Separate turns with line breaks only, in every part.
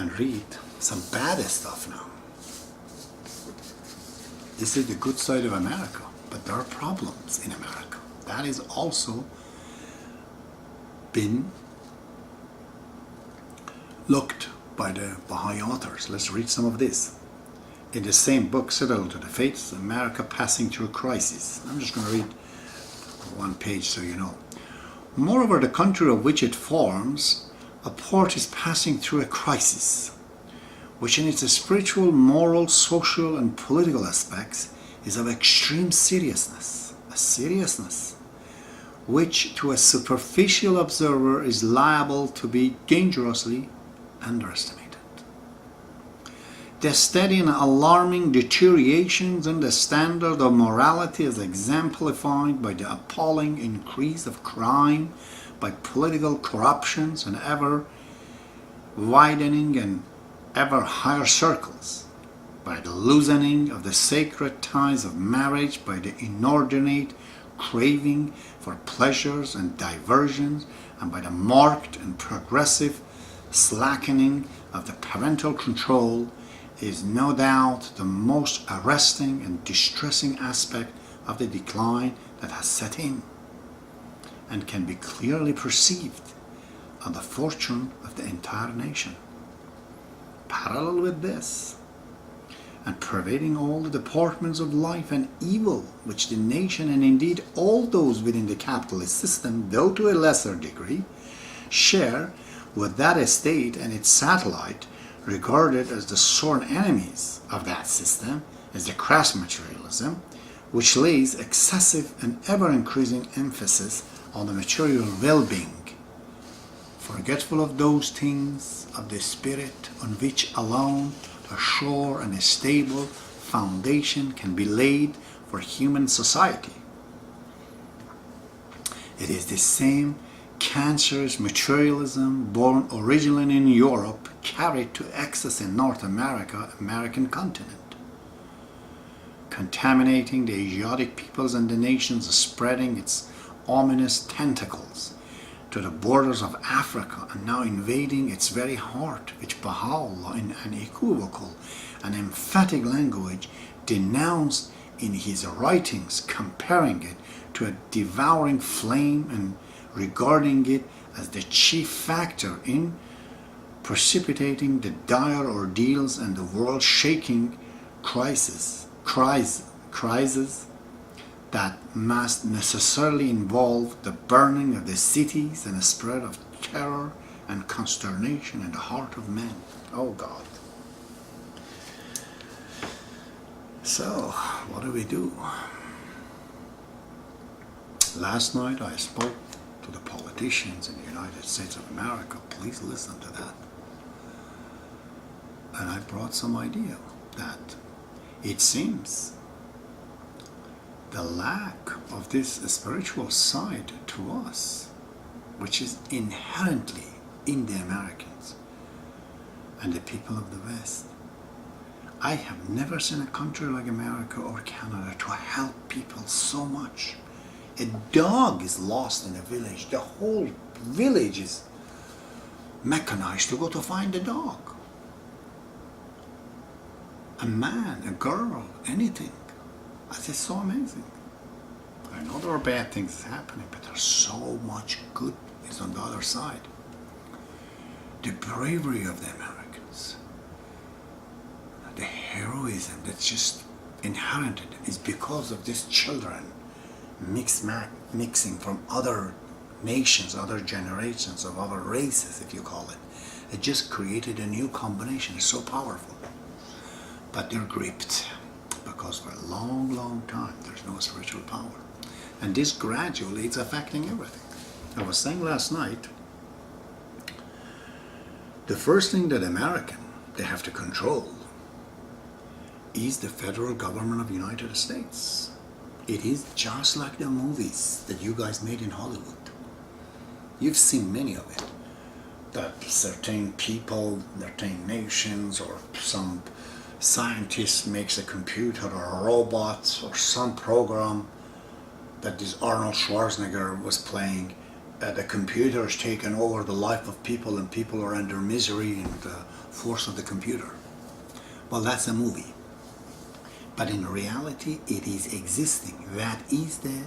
and read some bad stuff now. This is the good side of America, but there are problems in America. That is also been looked by the Baha'i authors. Let's read some of this. In the same book, Citadel to the Faith, America Passing Through Crisis. I'm just going to read one page so you know. Moreover, the country of which it forms a port is passing through a crisis, which in its spiritual, moral, social, and political aspects is of extreme seriousness. A seriousness which to a superficial observer is liable to be dangerously underestimated. The steady and alarming deteriorations in the standard of morality is exemplified by the appalling increase of crime, by political corruptions and ever widening and ever higher circles, by the loosening of the sacred ties of marriage, by the inordinate craving for pleasures and diversions, and by the marked and progressive slackening of the parental control, is no doubt the most arresting and distressing aspect of the decline that has set in, and can be clearly perceived on the fortune of the entire nation. Parallel with this, and pervading all the departments of life and evil which the nation, and indeed all those within the capitalist system, though to a lesser degree, share with that state and its satellite, regarded as the sworn enemies of that system, is the crass materialism, which lays excessive and ever-increasing emphasis on the material well-being, forgetful of those things of the spirit on which alone a sure and a stable foundation can be laid for human society. It is the same cancerous materialism born originally in Europe, carried to excess in North America, American continent, contaminating the Asiatic peoples and the nations, spreading its ominous tentacles to the borders of Africa, and now invading its very heart, which Baha'u'llah in an equivocal and emphatic language denounced in his writings, comparing it to a devouring flame and regarding it as the chief factor in precipitating the dire ordeals and the world-shaking crises that must necessarily involve the burning of the cities and a spread of terror and consternation in the heart of men. Oh God. So, what do we do? Last night I spoke to the politicians in the United States of America. Please listen to that. And I brought some idea that it seems the lack of this spiritual side to us, which is inherently in the Americans and the people of the West. I have never seen a country like America or Canada to help people so much. A dog is lost in a village. The whole village is mechanized to go to find the dog. A man, a girl, anything. It's so amazing. I know there are bad things happening, but there's so much good is on the other side. The bravery of the Americans, the heroism that's just inherited, is because of these children mixing from other nations, other generations of other races, if you call it. It just created a new combination. It's so powerful. But they're gripped, because for a long, long time there's no spiritual power. And this gradually is affecting everything. I was saying last night, the first thing that they have to control is the federal government of the United States. It is just like the movies that you guys made in Hollywood. You've seen many of it. That certain people, certain nations, or some scientist makes a computer or a robot or some program that this Arnold Schwarzenegger was playing, the computer has taken over the life of people and people are under misery and the force of the computer. Well, that's a movie. But in reality, it is existing. That is the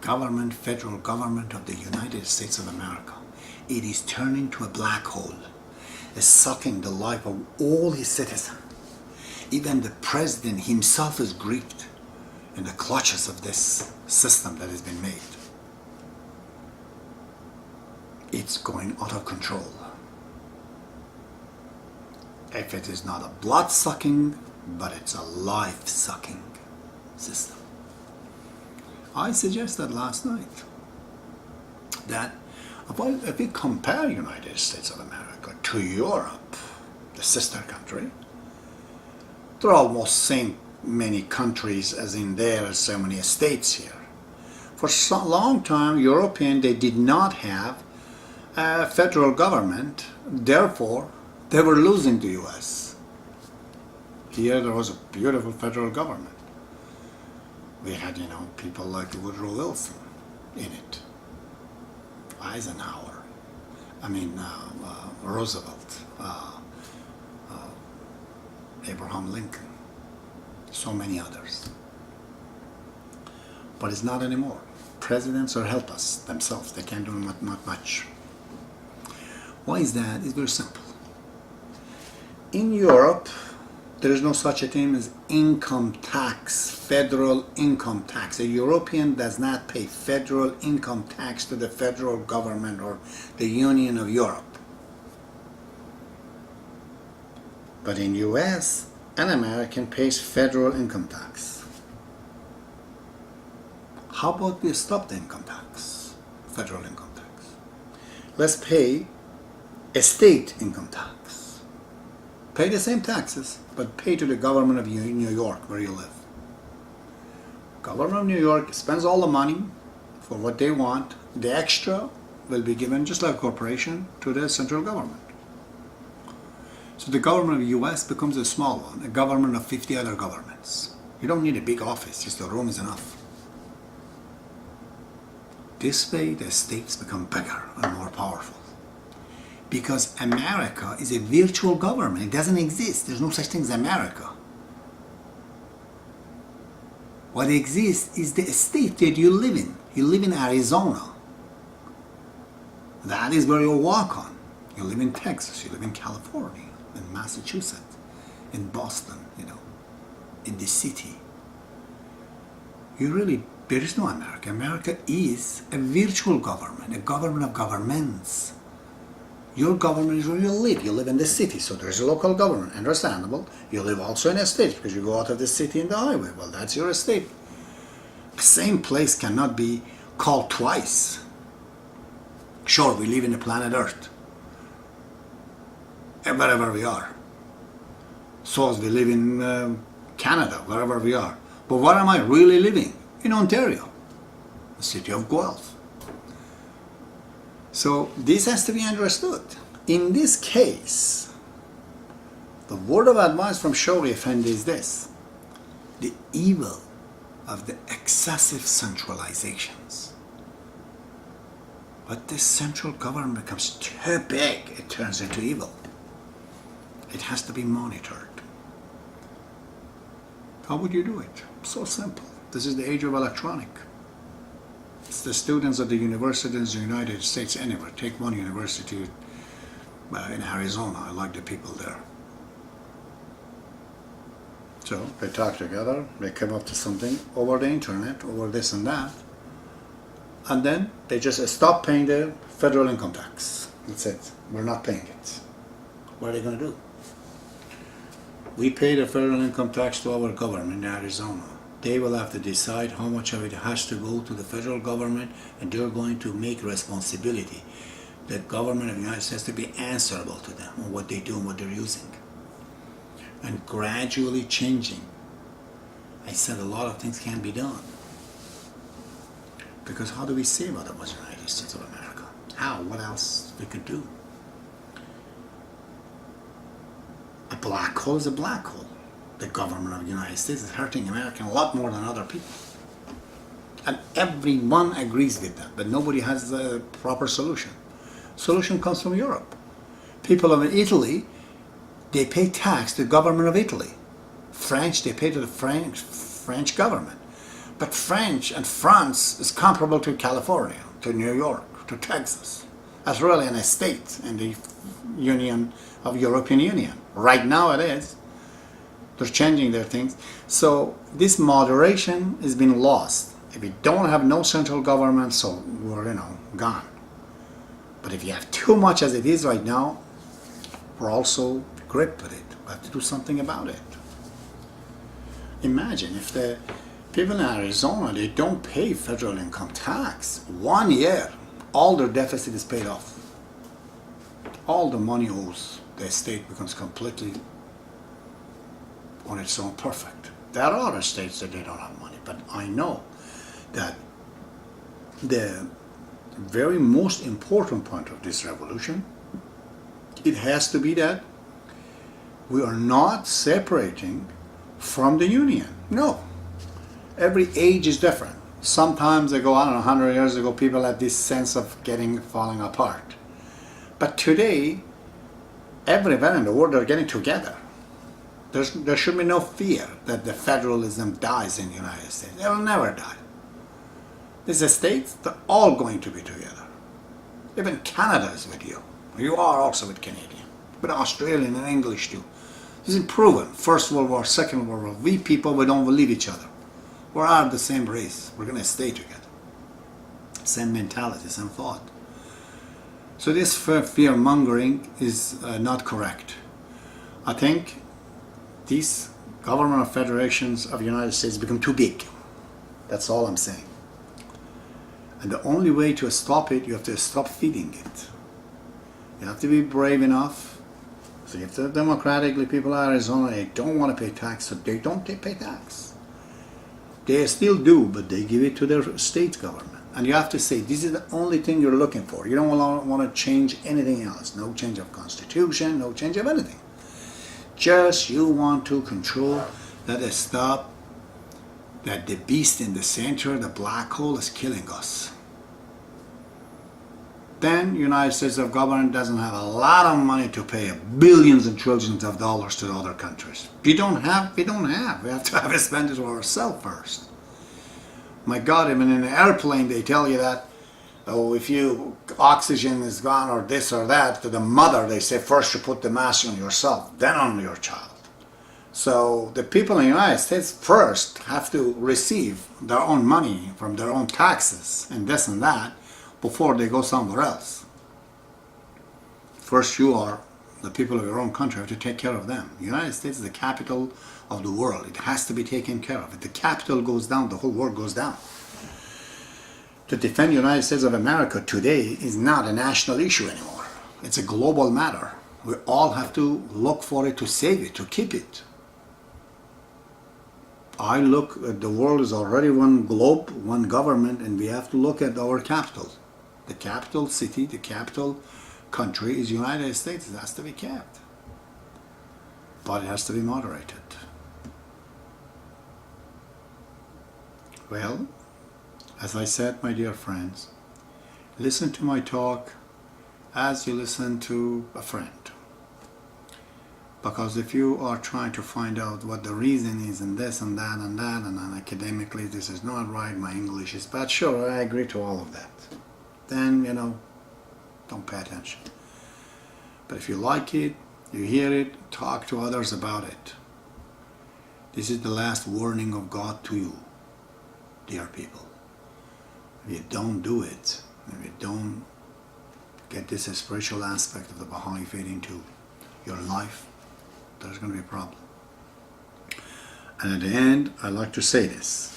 government, federal government of the United States of America. It is turning to a black hole. It's sucking the life of all his citizens. Even the president himself is gripped in the clutches of this system that has been made. It's going out of control. If it is not a blood-sucking, but it's a life-sucking system. I suggested last night that if we compare United States of America to Europe, the sister country, there are almost same many countries as in there as so many states here. For so long time, European, they did not have a federal government, therefore they were losing to US. Here there was a beautiful federal government. We had, people like Woodrow Wilson in it, Eisenhower, Roosevelt, Abraham Lincoln, so many others. But it's not anymore. Presidents are helpless themselves. They can't do not much. Why is that? It's very simple. In Europe, there is no such a thing as income tax, federal income tax. A European does not pay federal income tax to the federal government or the Union of Europe. But in US, an American pays federal income tax. How about we stop the income tax, federal income tax? Let's pay a state income tax. Pay the same taxes, but pay to the government of New York where you live. Government of New York spends all the money for what they want. The extra will be given, just like a corporation, to the central government. So the government of the US becomes a small one, a government of 50 other governments. You don't need a big office, just a room is enough. This way the states become bigger and more powerful. Because America is a virtual government. It doesn't exist. There's no such thing as America. What exists is the state that you live in. You live in Arizona. That is where you walk on. You live in Texas. You live in California, in Massachusetts, in Boston, in the city. There is no America. America is a virtual government, a government of governments. Your government is where you live. You live in the city, so there's a local government. Understandable. You live also in a state because you go out of the city in the highway. Well, that's your estate. The same place cannot be called twice. Sure, we live in the planet Earth, and wherever we are. So as we live in Canada, wherever we are. But where am I really living? In Ontario, the city of Guelph. So this has to be understood. In this case, the word of advice from Shawri Effendi is this: the evil of the excessive centralizations. But this central government becomes too big, it turns into evil. It has to be monitored. How would you do it? So simple. This is the age of electronic. It's the students of the universities in the United States, anywhere. Take one university in Arizona. I like the people there. So they talk together, they come up to something over the internet, over this and that, and then they just stop paying the federal income tax. That's it. We're not paying it. What are they going to do? We pay the federal income tax to our government in Arizona. They will have to decide how much of it has to go to the federal government, and they're going to make responsibility. The government of the United States to be answerable to them on what they do and what they're using. And gradually changing. I said a lot of things can be done. Because how do we save otherwise the United States of America? How? What else we could do? A black hole is a black hole. The government of the United States is hurting America a lot more than other people. And everyone agrees with that, but nobody has a proper solution. Solution comes from Europe. People of Italy, they pay tax to the government of Italy. French, they pay to the French government. But French and France is comparable to California, to New York, to Texas. That's really an state in the Union of European Union. Right now it is. They're changing their things. So this moderation has been lost. If we don't have no central government, so we're, gone. But if you have too much as it is right now, we're also gripped with it. We have to do something about it. Imagine if the people in Arizona, they don't pay federal income tax. 1 year, all their deficit is paid off. All the money owes the state becomes completely on its own perfect. There are other states that they don't have money, but I know that the very most important point of this revolution, it has to be that we are not separating from the Union. No. Every age is different. Sometimes ago, 100 years ago, people had this sense of falling apart. But today, everywhere in the world are getting together. There should be no fear that the federalism dies in the United States. It will never die. These states, they're all going to be together. Even Canada is with you. You are also with Canadian. With Australian and English too. This is proven. First World War, Second World War. We people, we don't believe each other. We're all the same race. We're going to stay together. Same mentality, same thought. So this fear mongering is not correct. I think these government of federations of the United States become too big. That's all I'm saying. And the only way to stop it, you have to stop feeding it. You have to be brave enough. So if the democratically people in Arizona, they don't want to pay tax, so they don't pay tax. They still do, but they give it to their state government. And you have to say, this is the only thing you're looking for. You don't want to change anything else. No change of constitution, no change of anything. Just you want to control that stop that the beast in the center, the black hole, is killing us. Then United States of government doesn't have a lot of money to pay billions and trillions of dollars to other countries. We don't have. We have to have it spent it ourselves first. My God, even in an airplane they tell you that, oh, if you oxygen is gone or this or that, to the mother they say first you put the mask on yourself, then on your child. So the people in the United States first have to receive their own money from their own taxes and this and that before they go somewhere else. First you are, the people of your own country have to take care of them. The United States is the capital of the world. It has to be taken care of. If the capital goes down, the whole world goes down. To defend the United States of America today is not a national issue anymore. It's a global matter. We all have to look for it, to save it, to keep it. I look at the world is already one globe, one government, and we have to look at our capital. The capital city, the capital country is United States. It has to be kept. But it has to be moderated. Well, as I said, my dear friends, listen to my talk as you listen to a friend. Because if you are trying to find out what the reason is and this and that and that, and then academically this is not right, my English is bad, sure, I agree to all of that. Then, don't pay attention. But if you like it, you hear it, talk to others about it. This is the last warning of God to you, dear people. If you don't do it, if you don't get this spiritual aspect of the Baha'i Faith into your life, there's going to be a problem. And at the end, I like to say this.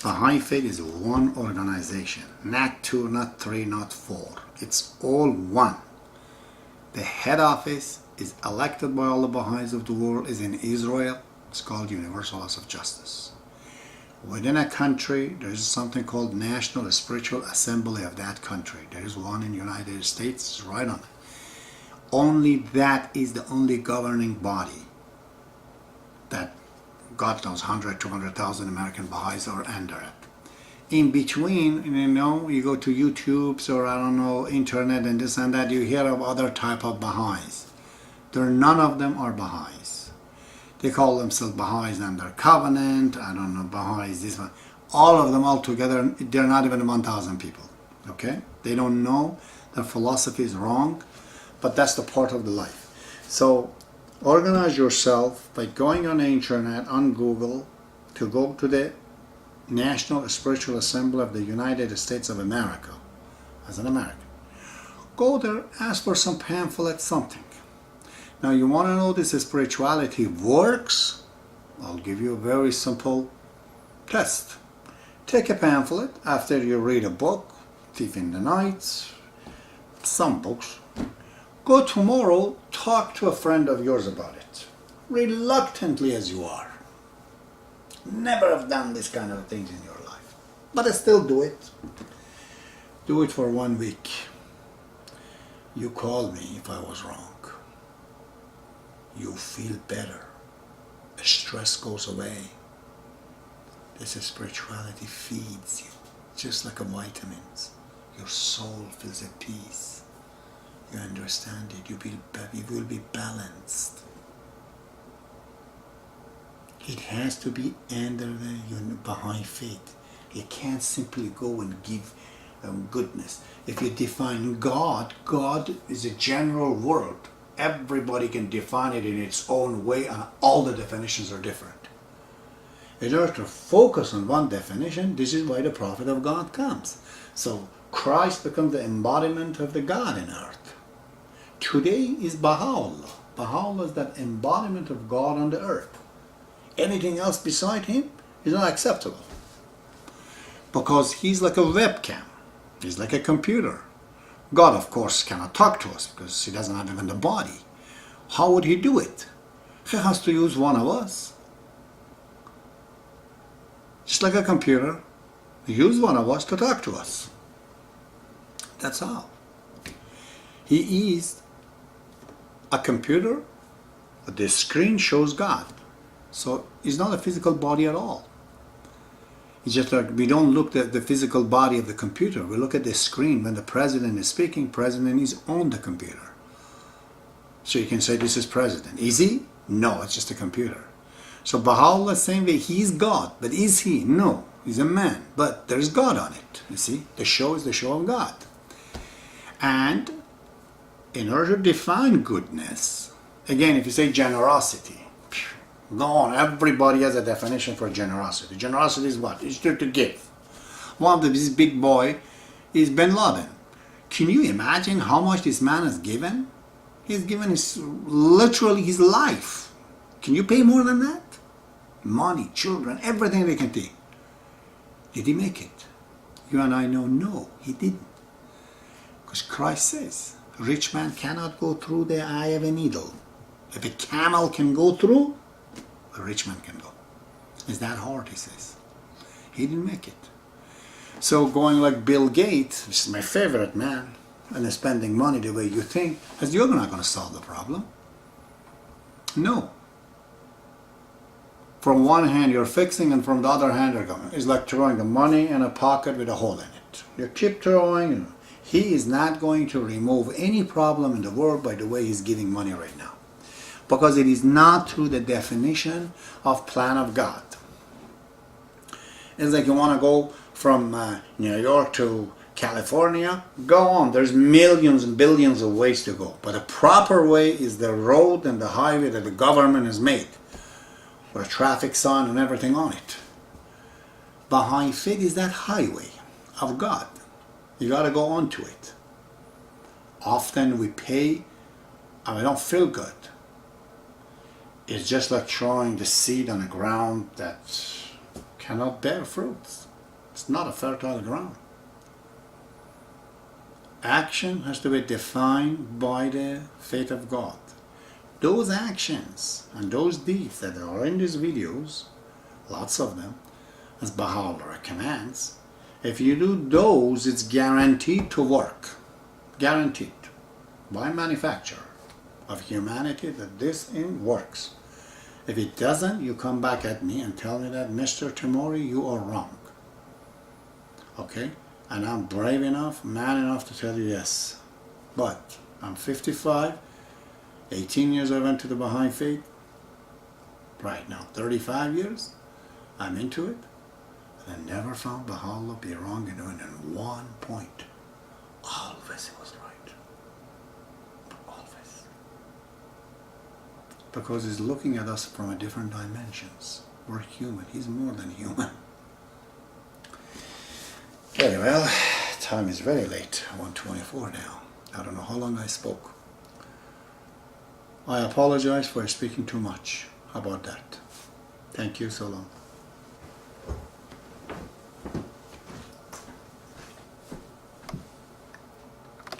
Baha'i Faith is one organization. Not two, not three, not four. It's all one. The head office is elected by all the Baha'is of the world, is in Israel. It's called Universal House of Justice. Within a country, there is something called National Spiritual Assembly of that country. There is one in the United States, it's right on it. Only that is the only governing body that God knows 100, 200,000 American Baha'is are under it. in between, you go to YouTube's or I don't know, internet and this and that, you hear of other type of Baha'is. None of them are Baha'is. They call themselves Baha'is under covenant, I don't know, Baha'is this one. All of them all together, they're not even 1,000 people. Okay? They don't know their philosophy is wrong, but that's the part of the life. So organize yourself by going on the internet, on Google, to go to the National Spiritual Assembly of the United States of America, as an American. Go there, ask for some pamphlet, something. Now you want to know this spirituality works? I'll give you a very simple test. Take a pamphlet after you read a book, Thief in the Night, some books. Go tomorrow, talk to a friend of yours about it. Reluctantly as you are. Never have done this kind of things in your life. But I still do it. Do it for 1 week. You call me if I was wrong. You feel better. The stress goes away. This spirituality feeds you, just like a vitamins. Your soul feels at peace. You understand it. You will be balanced. It has to be under the Baha'i faith. You can't simply go and give goodness. If you define God, God is a general word. Everybody can define it in its own way, and all the definitions are different. In order to focus on one definition, this is why the prophet of God comes. So Christ becomes the embodiment of the God in earth. Today is Baha'u'llah. Baha'u'llah is that embodiment of God on the earth. Anything else beside him is not acceptable. Because he's like a webcam. He's like a computer. God, of course, cannot talk to us because he doesn't have even the body. How would he do it? He has to use one of us. Just like a computer, he used one of us to talk to us. That's how. He is a computer, but the screen shows God. So it's not a physical body at all. It's just like we don't look at the physical body of the computer. We look at the screen. When the president is speaking, president is on the computer. So you can say this is president. Is he? No, it's just a computer. So Baha'u'llah, same way, he's God. But is he? No, he's a man. But there's God on it. You see, the show is the show of God. And in order to define goodness, again, if you say generosity, go on, everybody has a definition for generosity. Generosity is what? It's to give. One of this big boy is Bin Laden. Can you imagine how much this man has given? He's given literally his life. Can you pay more than that? Money, children, everything they can take. Did he make it? You and I know, no, he didn't. Because Christ says, a rich man cannot go through the eye of a needle. If a camel can go through, a rich man can go. It's that hard, he says. He didn't make it. So going like Bill Gates, which is my favorite man, and spending money the way you think, you're not going to solve the problem. No. From one hand you're fixing, and from the other hand you're going. It's like throwing the money in a pocket with a hole in it. You keep throwing. He is not going to remove any problem in the world by the way he's giving money right now. Because it is not through the definition of plan of God. It's like you want to go from New York to California, go on. There's millions and billions of ways to go. But the proper way is the road and the highway that the government has made, with a traffic sign and everything on it. Baha'i Faith is that highway of God. You got to go onto it. Often we pay and we don't feel good. It's just like throwing the seed on a ground that cannot bear fruits. It's not a fertile ground. Action has to be defined by the faith of God. Those actions and those deeds that are in these videos, lots of them, as Baha'u'llah commands, if you do those, it's guaranteed to work. Guaranteed. By manufacturer of humanity that this thing works. If it doesn't, you come back at me and tell me that, Mr. Tamori, you are wrong. Okay? And I'm brave enough, man enough to tell you yes. But I'm 55, 18 years I went to the Baha'i Faith. Right now, 35 years, I'm into it. And I never found Baha'u'llah be wrong in one point. Always he was right. Always. Because he's looking at us from a different dimensions. We're human. He's more than human. Very well, time is very late. 1:24 now. I don't know how long I spoke. I apologize for speaking too much. How about that? Thank you so long.